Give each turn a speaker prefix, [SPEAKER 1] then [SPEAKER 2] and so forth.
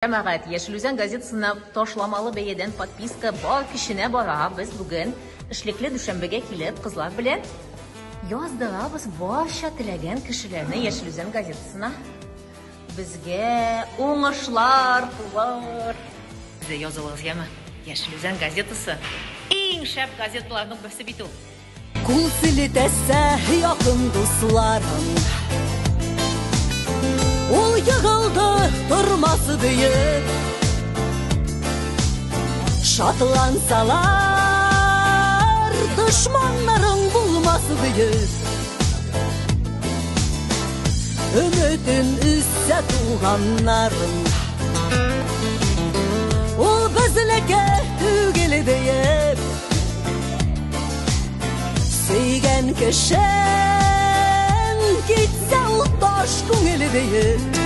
[SPEAKER 1] Жәмәгать, Яшел газетасына ташламалы бәядән подписка бар кешенә бара. Без бүген эшлекле дүшәмбегә килеп, кызлар белән яздырабыз барча теләгән кешеләрне Яшел газетасына. Безгә уңышлар булыр. Сез язылыгыз яма. Яшел газетасы иң шәп газеталарның берсе бит ул.
[SPEAKER 2] Кул силтәсә якын дусларым, ул егылды тормасы диеп, шатлансалар дошманнарың булмасы диеп, өмөтен үссә туганнарым, ул безлеккә түгел диеп, сөйгән кешем китсә ул таш күңеле диеп.